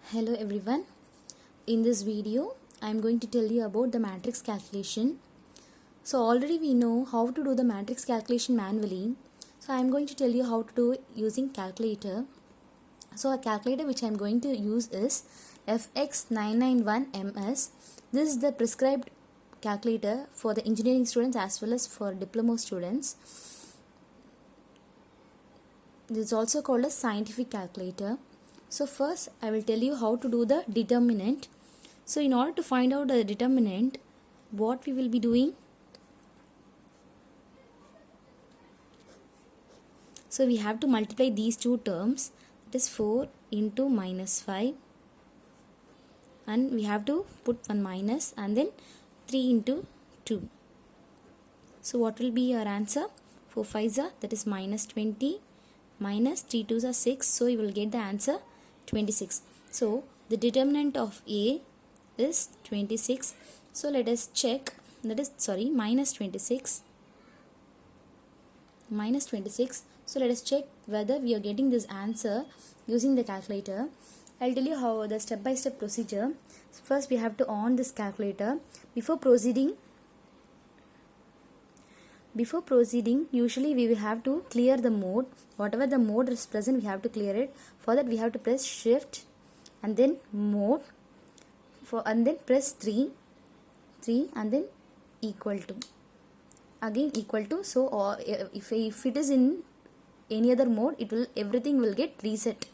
Hello everyone. In this video, I am going to tell you about the matrix calculation. So already we know how to do the matrix calculation manually. So I am going to tell you how to do it using calculator. So a calculator which I am going to use is FX991MS. This is the prescribed calculator for the engineering students as well as for diploma students. This is also called a scientific calculator. So first I will tell you how to do the determinant. So in order to find out the determinant, what we will be doing? So we have to multiply these two terms, that is 4 into minus 5, and we have to put one minus and then 3 into 2. So what will be our answer? 4 5s are, that is minus 20, minus 3 2s are 6, so you will get the answer 26. So the determinant of A is 26. So let us check, that is minus 26. Minus 26. So let us check whether we are getting this answer using the calculator. I'll tell you how the step-by-step procedure. First we have to on this calculator. Before proceeding, usually we will have to clear the mode. Whatever the mode is present, we have to clear it. For that we have to press shift and then mode, and then press 3 and then equal to, again equal to. So or if it is in any other mode, everything will get reset,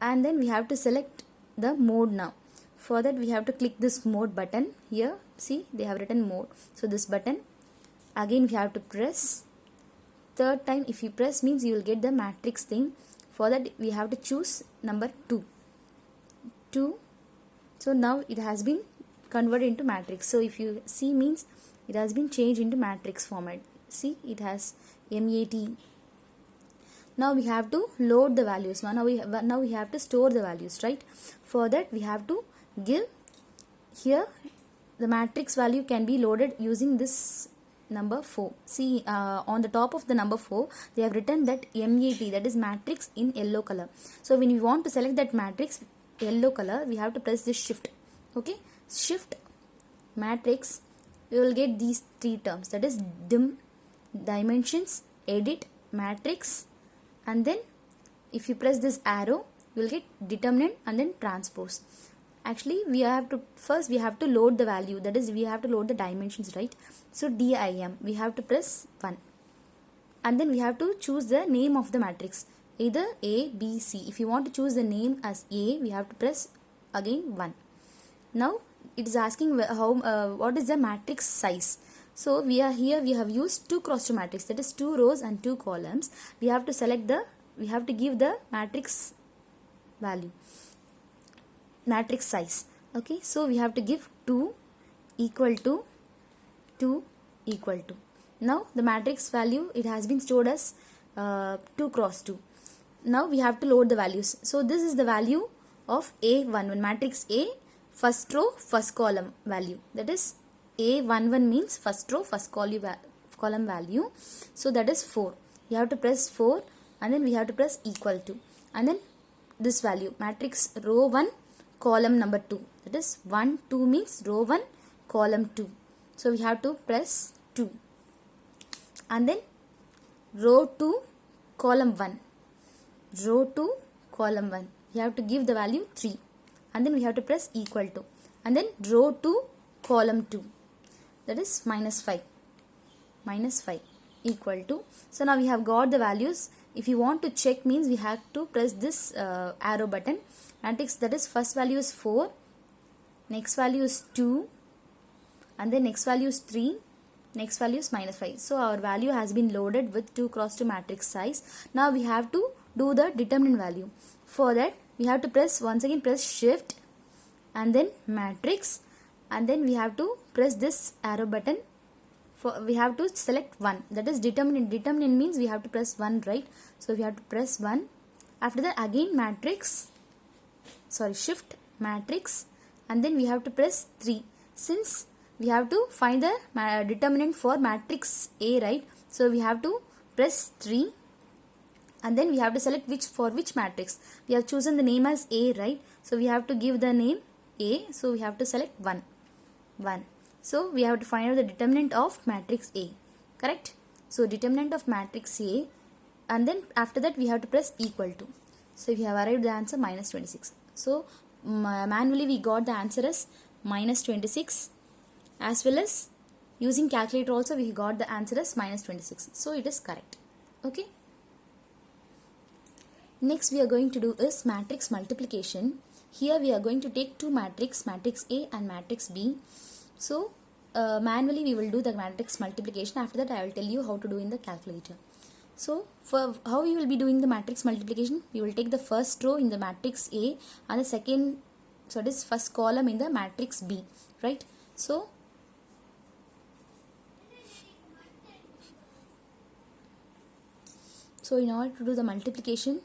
and then we have to select the mode now. For that we have to click this mode button here. See, they have written mode. So this button, again we have to press. Third time if you press means you will get the matrix thing. For that we have to choose number 2. So now it has been converted into matrix. So if you see means it has been changed into matrix format. See, it has MAT. Now we have to load the values. Now we have to store the values, right? For that we have to give here the matrix value can be loaded using this number 4. See, on the top of the number 4 they have written that MAT, that is matrix, in yellow color. So when we want to select that matrix yellow color, we have to press this shift. Okay, shift matrix, we will get these three terms, that is dim, dimensions, edit, matrix, and then if you press this arrow you will get determinant and then transpose. Actually we have to load the value, that is we have to load the dimensions, right? So DIM, we have to press 1, and then we have to choose the name of the matrix, either A, B, C. If you want to choose the name as A, we have to press again 1. Now it is asking what is the matrix size. So we have used 2 cross 2 matrix, that is 2 rows and 2 columns. We have to give the matrix value, matrix size. Okay, so we have to give 2 equal to 2 equal to. Now the matrix value, it has been stored as 2 cross 2. Now we have to load the values. So this is the value of A11, matrix A, first row first column value, that is A11 means first row first column value. So that is 4. You have to press 4 and then we have to press equal to, and then this value, matrix row 1 column number 2, that is 1 2 means row 1 column 2. So we have to press 2, and then row 2 column 1, row 2 column 1, you have to give the value 3, and then we have to press equal to, and then row 2 column 2, that is minus 5 equal to. So now we have got the values. If you want to check means we have to press this arrow button. Matrix, that is first value is 4, next value is 2, and then next value is 3, next value is minus 5. So our value has been loaded with 2 cross 2 matrix size. Now we have to do the determinant value. For that we have to press shift and then matrix, and then we have to press this arrow button. We have to select 1, that is determinant. Determinant means we have to press 1, right? So we have to press 1. After that again shift matrix, and then we have to press 3. Since we have to find the determinant for matrix A, right? So we have to press 3 and then we have to select which matrix. We have chosen the name as A, right? So we have to give the name A. So we have to select 1. 1. So we have to find out the determinant of matrix A. Correct? So determinant of matrix A, and then after that we have to press equal to. So we have arrived the answer minus 26. So manually we got the answer as minus 26, as well as using calculator also we got the answer as minus 26. So it is correct. Okay. Next we are going to do is matrix multiplication. Here we are going to take two matrix A and matrix B. So manually we will do the matrix multiplication. After that I will tell you how to do in the calculator. So for how we will be doing the matrix multiplication, we will take the first row in the matrix A and the second, so this first column in the matrix B, right? So in order to do the multiplication,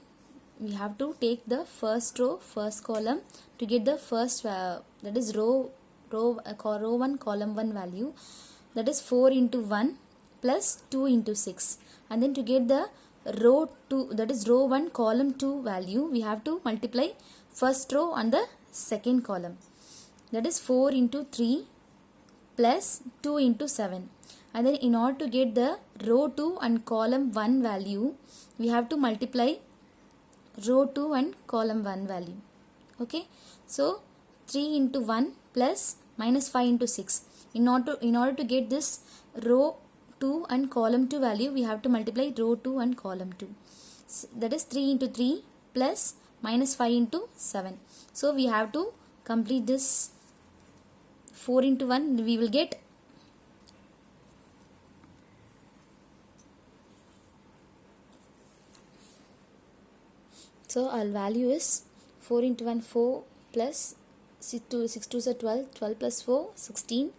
we have to take the first row, first column to get the first that is row 1 column 1 value, that is 4 into 1 plus 2 into 6, and then to get the row 2, that is row 1 column 2 value, we have to multiply first row and the second column, that is 4 into 3 plus 2 into 7, and then in order to get the row 2 and column 1 value, we have to multiply row 2 and column 1 value. Okay, so 3 into 1 plus minus 5 into 6. In order to get this row 2 and column 2 value, we have to multiply row 2 and column 2. That is 3 into 3 plus minus 5 into 7. So we have to complete this 4 into 1, we will get so our value is 4 into 1 4 plus 6 2s are 12, 12 plus 4 16,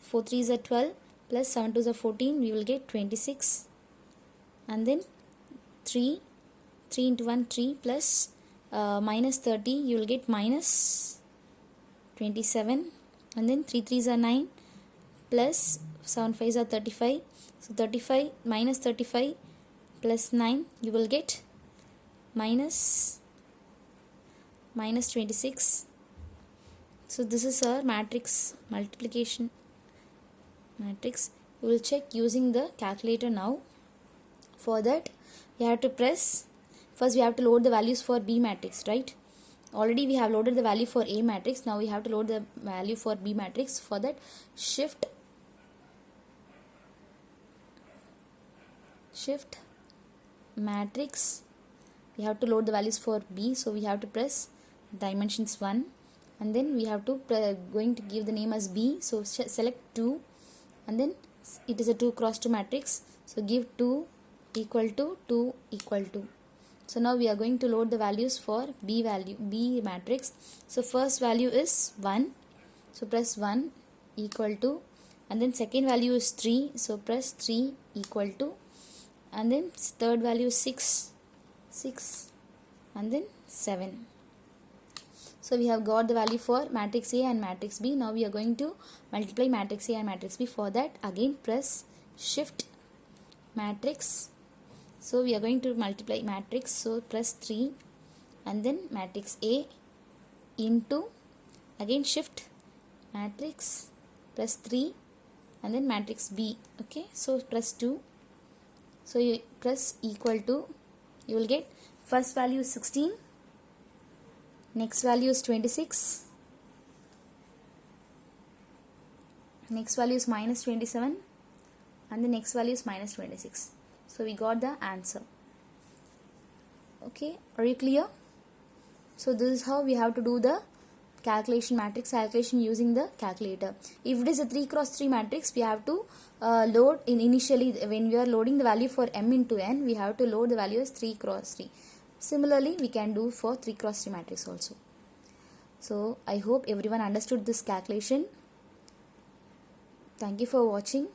4 3s are 12 plus 7 2s are 14, we will get 26, and then 3 into 1 3 plus minus 30, you will get minus 27, and then 3 3s are 9 plus 7 5s are 35, so 35 minus 35 plus 9, you will get minus 26. So this is our matrix multiplication matrix. We will check using the calculator now. For that we have to press, first we have to load the values for B matrix, right? Already we have loaded the value for A matrix. Now we have to load the value for B matrix. For that, shift matrix, we have to load the values for B, so we have to press dimensions 1, and then we have to going to give the name as B, so select 2, and then it is a 2 cross 2 matrix, so give 2 equal to 2 equal to. So now we are going to load the values for B matrix. So first value is 1, so press 1 equal to, and then second value is 3, so press 3 equal to, and then third value is 6, and then 7. So we have got the value for matrix A and matrix B. Now we are going to multiply matrix A and matrix B. For that, again press shift matrix. So we are going to multiply matrix, so press 3, and then matrix A into, again shift matrix, press 3, and then matrix B. Okay, so press 2, so you press equal to, you will get first value is 16, next value is 26, next value is minus 27, and the next value is minus 26. So we got the answer. Okay, are you clear? So this is how we have to do the matrix calculation using the calculator. If it is a 3 cross 3 matrix, we have to load initially when we are loading the value for m into n, we have to load the value as 3 cross 3. Similarly, we can do for 3 cross 3 matrix also. So I hope everyone understood this calculation. Thank you for watching.